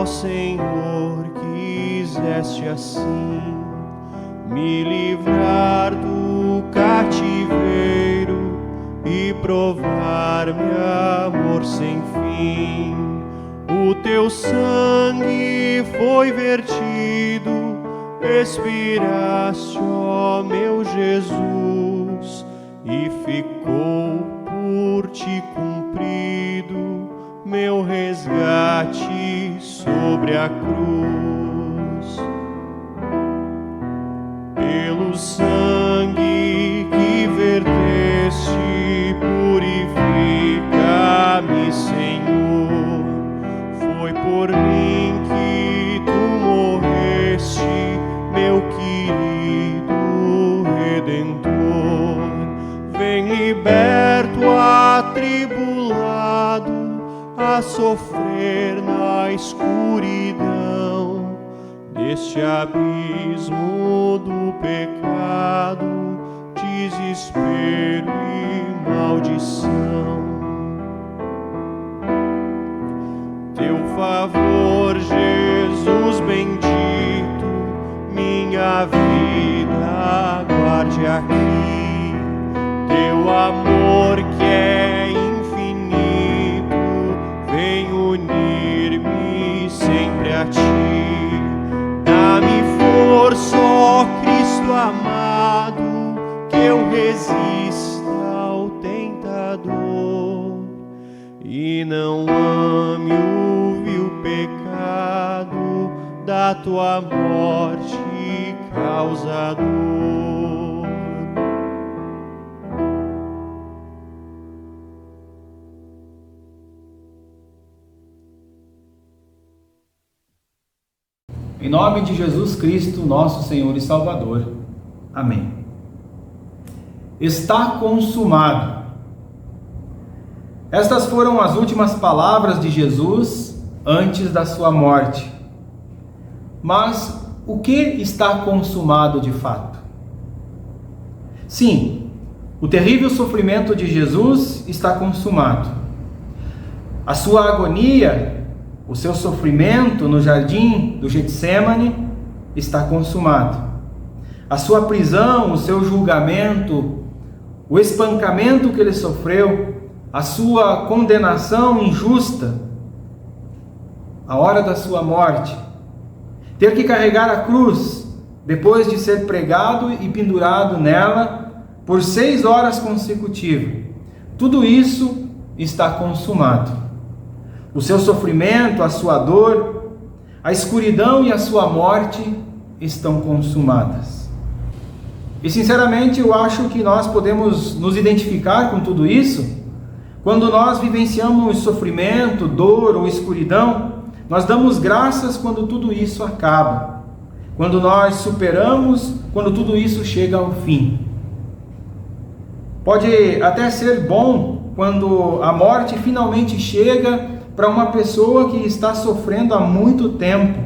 Ó Senhor, quiseste assim me livrar do cativeiro e provar-me amor sem fim. O teu sangue foi vertido, expiraste, ó meu Jesus, e ficou por ti cumprido meu resgate sobre a cruz. Pelo sangue que verteste, purifica-me, Senhor. Foi por mim que tu morreste, meu querido Redentor. Vem liberto, atribulado, a sofrer na escuridão deste abismo do pecado, desespero e maldição. Teu favor, Jesus bendito, minha vida guarde aqui. Teu amor que é infinito, vem unir-me sempre a ti. Dá-me força, ó Cristo amado, que eu resista ao tentador e não ame o vil pecado da tua morte causador. Em nome de Jesus Cristo, nosso Senhor e Salvador. Amém. Está consumado. Estas foram as últimas palavras de Jesus antes da sua morte. Mas o que está consumado de fato? Sim, o terrível sofrimento de Jesus está consumado. A sua agonia, o seu sofrimento no jardim do Getsêmani está consumado. A sua prisão, o seu julgamento, o espancamento que ele sofreu, a sua condenação injusta, a hora da sua morte, ter que carregar a cruz depois de ser pregado e pendurado nela por 6 horas consecutivas, tudo isso está consumado. O seu sofrimento, a sua dor, a escuridão e a sua morte estão consumadas. E sinceramente eu acho que nós podemos nos identificar com tudo isso. Quando nós vivenciamos sofrimento, dor ou escuridão, nós damos graças quando tudo isso acaba. Quando nós superamos, quando tudo isso chega ao fim. Pode até ser bom quando a morte finalmente chega para uma pessoa que está sofrendo há muito tempo,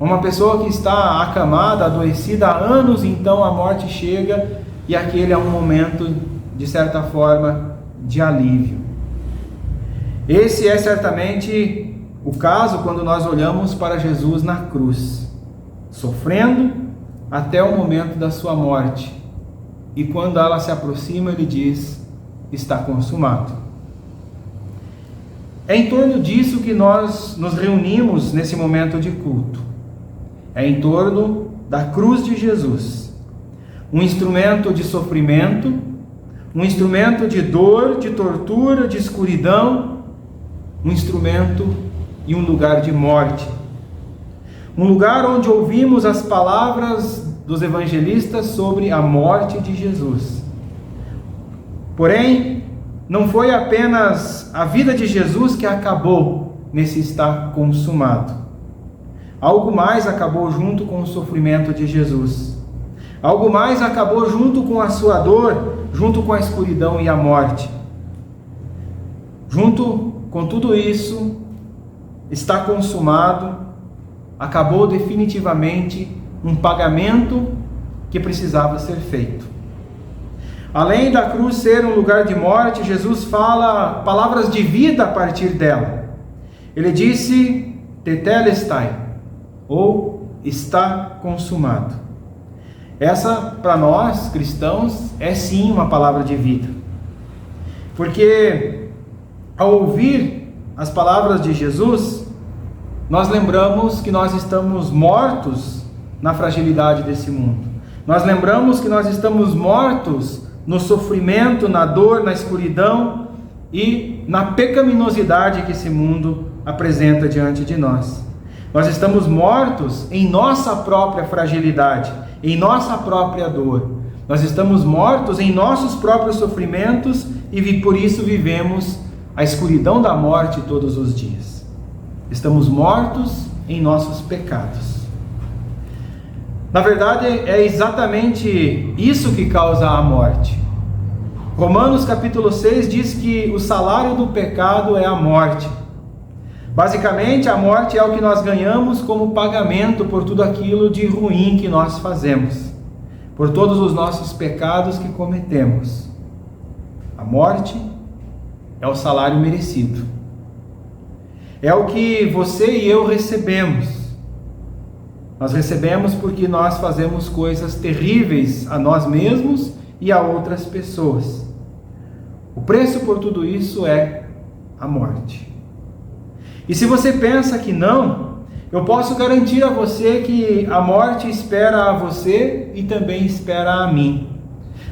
uma pessoa que está acamada, adoecida há anos, então a morte chega e aquele é um momento, de certa forma, de alívio. Esse é certamente o caso quando nós olhamos para Jesus na cruz, sofrendo até o momento da sua morte, e quando ela se aproxima, ele diz: está consumado. É em torno disso que nós nos reunimos nesse momento de culto. É em torno da cruz de Jesus. Um instrumento de sofrimento, um instrumento de dor, de tortura, de escuridão, um instrumento e um lugar de morte. Um lugar onde ouvimos as palavras dos evangelistas sobre a morte de Jesus. Porém, não foi apenas a vida de Jesus que acabou nesse estar consumado. Algo mais acabou junto com o sofrimento de Jesus. Algo mais acabou junto com a sua dor, junto com a escuridão e a morte. Junto com tudo isso, está consumado, acabou definitivamente um pagamento que precisava ser feito. Além da cruz ser um lugar de morte, Jesus fala palavras de vida a partir dela. Ele disse: tetelestai, ou está consumado. Essa, para nós cristãos, é sim uma palavra de vida, porque ao ouvir as palavras de Jesus, nós lembramos que nós estamos mortos na fragilidade desse mundo. Nós lembramos que nós estamos mortos no sofrimento, na dor, na escuridão e na pecaminosidade que esse mundo apresenta diante de nós. Nós estamos mortos em nossa própria fragilidade, em nossa própria dor. Nós estamos mortos em nossos próprios sofrimentos e por isso vivemos a escuridão da morte todos os dias. Estamos mortos em nossos pecados. Na verdade, é exatamente isso que causa a morte. Romanos capítulo 6 diz que o salário do pecado é a morte. Basicamente, a morte é o que nós ganhamos como pagamento por tudo aquilo de ruim que nós fazemos, por todos os nossos pecados que cometemos. A morte é o salário merecido. É o que você e eu recebemos. Nós recebemos porque nós fazemos coisas terríveis a nós mesmos e a outras pessoas. O preço por tudo isso é a morte. E se você pensa que não, eu posso garantir a você que a morte espera a você e também espera a mim.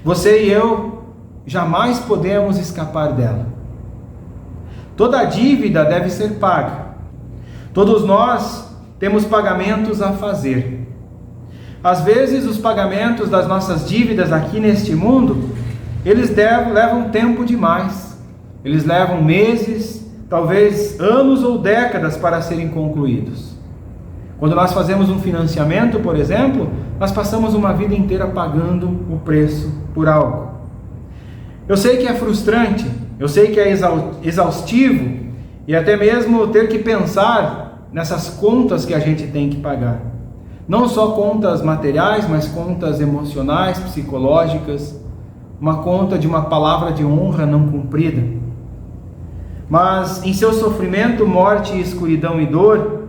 Você e eu jamais podemos escapar dela. Toda dívida deve ser paga. Todos nós temos pagamentos a fazer. Às vezes os pagamentos das nossas dívidas aqui neste mundo, eles levam tempo demais. Eles levam meses, talvez anos ou décadas para serem concluídos. Quando nós fazemos um financiamento, por exemplo, nós passamos uma vida inteira pagando o preço por algo. Eu sei que é frustrante, eu sei que é exaustivo e até mesmo ter que pensar nessas contas que a gente tem que pagar. Não só contas materiais, mas contas emocionais, psicológicas, uma conta de uma palavra de honra não cumprida. Mas em seu sofrimento, morte, escuridão e dor,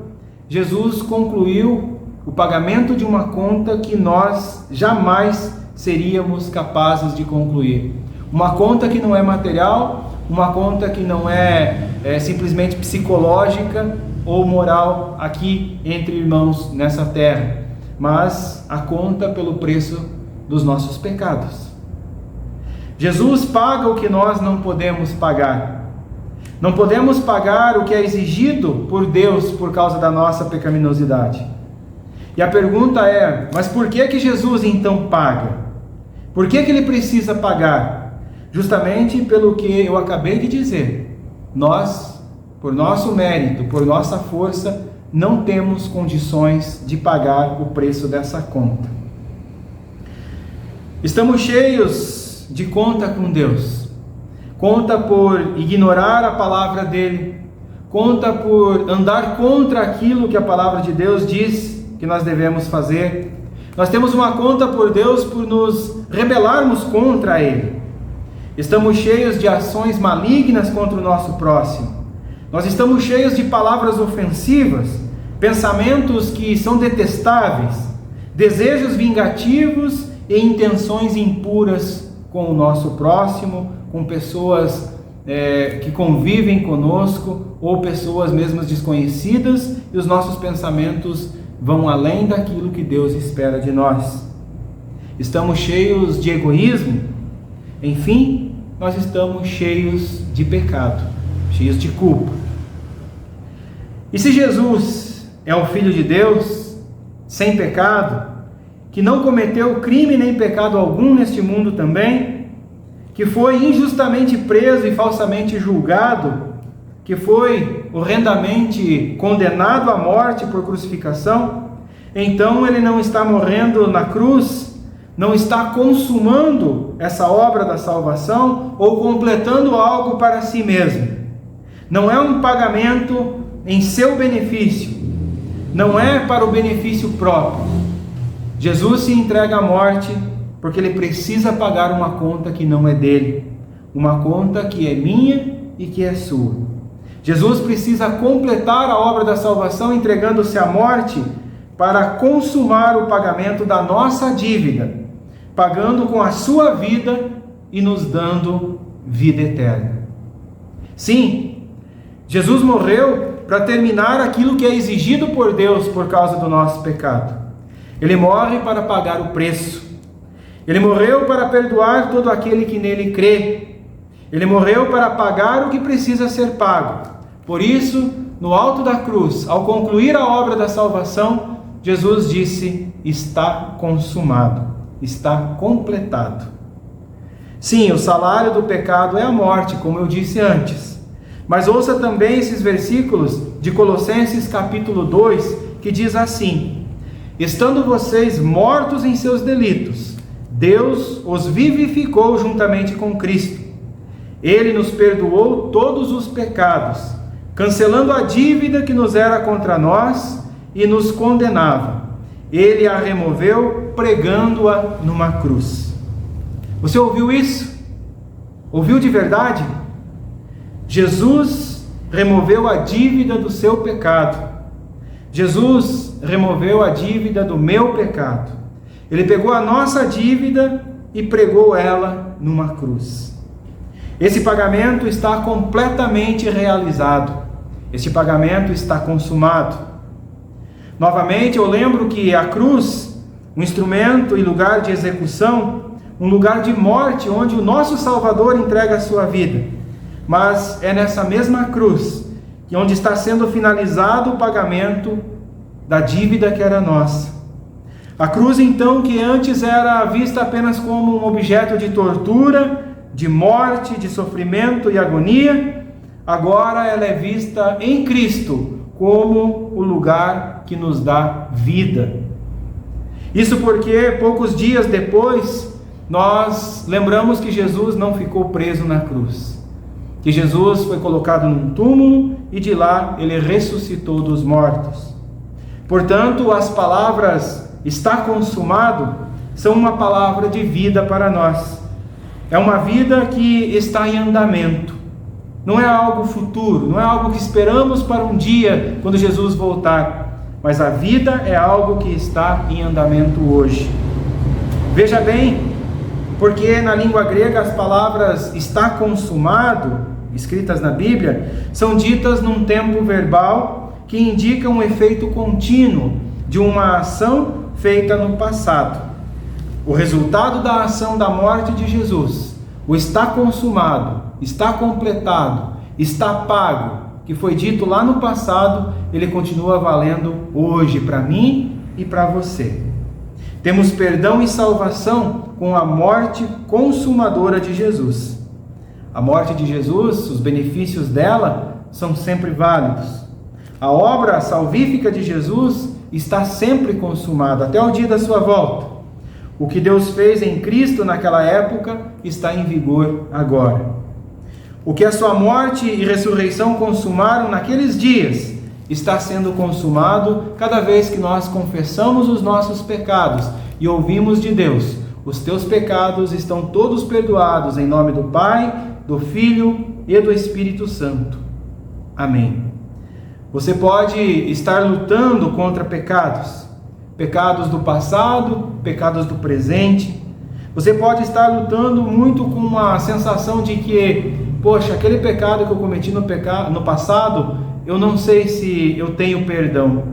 Jesus concluiu o pagamento de uma conta que nós jamais seríamos capazes de concluir. Uma conta que não é material, uma conta que não é simplesmente psicológica ou moral aqui entre irmãos nessa terra, mas a conta pelo preço dos nossos pecados. Jesus paga o que nós não podemos pagar. Não podemos pagar o que é exigido por Deus por causa da nossa pecaminosidade. E a pergunta é, mas por que Jesus então paga? Por que Ele precisa pagar? Justamente pelo que eu acabei de dizer. Nós, por nosso mérito, por nossa força, não temos condições de pagar o preço dessa conta. Estamos cheios de conta com Deus. Conta por ignorar a palavra dele, conta por andar contra aquilo que a palavra de Deus diz que nós devemos fazer. Nós temos uma conta por Deus por nos rebelarmos contra ele. Estamos cheios de ações malignas contra o nosso próximo. Nós estamos cheios de palavras ofensivas, pensamentos que são detestáveis, desejos vingativos e intenções impuras com o nosso próximo, com pessoas que convivem conosco ou pessoas mesmo desconhecidas, e os nossos pensamentos vão além daquilo que Deus espera de nós. Estamos cheios de egoísmo, enfim, nós estamos cheios de pecado, cheios de culpa. E se Jesus é o Filho de Deus, sem pecado, que não cometeu crime nem pecado algum neste mundo também, que foi injustamente preso e falsamente julgado, que foi horrendamente condenado à morte por crucificação, então ele não está morrendo na cruz, não está consumando essa obra da salvação ou completando algo para si mesmo. Não é um pagamento em seu benefício, não é para o benefício próprio. Jesus se entrega à morte porque ele precisa pagar uma conta que não é dele, uma conta que é minha e que é sua. Jesus precisa completar a obra da salvação, entregando-se à morte para consumar o pagamento da nossa dívida, pagando com a sua vida e nos dando vida eterna. Sim, Jesus morreu para terminar aquilo que é exigido por Deus por causa do nosso pecado. Ele morre para pagar o preço. Ele morreu para perdoar todo aquele que nele crê. Ele morreu para pagar o que precisa ser pago. Por isso, no alto da cruz, ao concluir a obra da salvação, Jesus disse: está consumado, está completado. Sim, o salário do pecado é a morte, como eu disse antes. Mas ouça também esses versículos de Colossenses capítulo 2, que diz assim: estando vocês mortos em seus delitos, Deus os vivificou juntamente com Cristo. Ele nos perdoou todos os pecados, cancelando a dívida que nos era contra nós e nos condenava. Ele a removeu, pregando-a numa cruz. Você ouviu isso? Ouviu de verdade? Jesus removeu a dívida do seu pecado. Jesus removeu a dívida do meu pecado. Ele pegou a nossa dívida e pregou ela numa cruz. Esse pagamento está completamente realizado. Esse pagamento está consumado. Novamente, eu lembro que a cruz, um instrumento e lugar de execução, um lugar de morte, onde o nosso Salvador entrega a sua vida. Mas é nessa mesma cruz, que onde está sendo finalizado o pagamento da dívida que era nossa. A cruz, então, que antes era vista apenas como um objeto de tortura, de morte, de sofrimento e agonia, agora ela é vista em Cristo como o lugar que nos dá vida. Isso porque poucos dias depois nós lembramos que Jesus não ficou preso na cruz, que Jesus foi colocado num túmulo e de lá ele ressuscitou dos mortos. Portanto, as palavras "está consumado" são uma palavra de vida para nós. É uma vida que está em andamento. Não é algo futuro, não é algo que esperamos para um dia, quando Jesus voltar. Mas a vida é algo que está em andamento hoje. Veja bem, porque na língua grega as palavras "está consumado", escritas na Bíblia, são ditas num tempo verbal que indica um efeito contínuo de uma ação feita no passado. O resultado da ação da morte de Jesus, o "está consumado", "está completado", "está pago", que foi dito lá no passado, ele continua valendo hoje para mim e para você. Temos perdão e salvação com a morte consumadora de Jesus. A morte de Jesus, os benefícios dela são sempre válidos. A obra salvífica de Jesus está sempre consumada, até o dia da sua volta. O que Deus fez em Cristo naquela época está em vigor agora. O que a sua morte e ressurreição consumaram naqueles dias está sendo consumado cada vez que nós confessamos os nossos pecados e ouvimos de Deus: os teus pecados estão todos perdoados, em nome do Pai, do Filho e do Espírito Santo. Amém. Você pode estar lutando contra pecados do passado, pecados do presente. Você pode estar lutando muito com uma sensação de que, poxa, aquele pecado que eu cometi no passado, eu não sei se eu tenho perdão.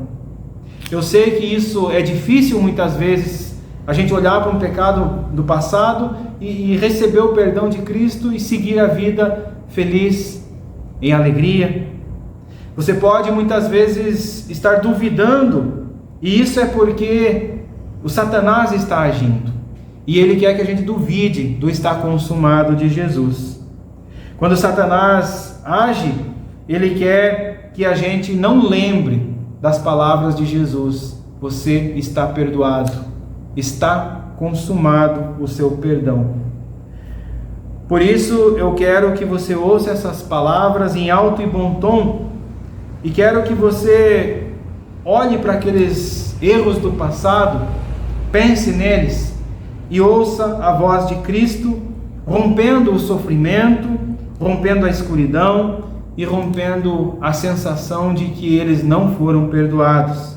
Eu sei que isso é difícil muitas vezes, a gente olhar para um pecado do passado e receber o perdão de Cristo e seguir a vida feliz, em alegria. Você pode muitas vezes estar duvidando, e isso é porque o Satanás está agindo, e ele quer que a gente duvide do "está consumado" de Jesus. Quando Satanás age, ele quer que a gente não lembre das palavras de Jesus: você está perdoado, está consumado o seu perdão. Por isso eu quero que você ouça essas palavras em alto e bom tom, e quero que você olhe para aqueles erros do passado, pense neles e ouça a voz de Cristo, rompendo o sofrimento, rompendo a escuridão, e rompendo a sensação de que eles não foram perdoados.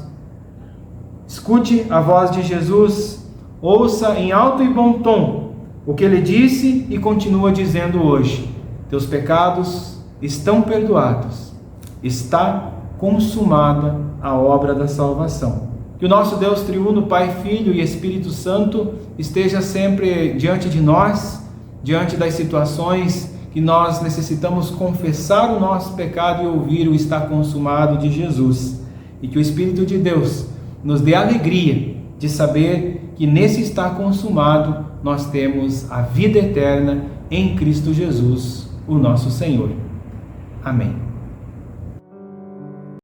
Escute a voz de Jesus, ouça em alto e bom tom o que ele disse e continua dizendo hoje: teus pecados estão perdoados, está consumada a obra da salvação. Que o nosso Deus triuno, Pai, Filho e Espírito Santo esteja sempre diante de nós, diante das situações que nós necessitamos confessar o nosso pecado e ouvir o está consumado de Jesus. E que o Espírito de Deus nos dê alegria de saber que nesse está consumado nós temos a vida eterna em Cristo Jesus, o nosso Senhor. Amém.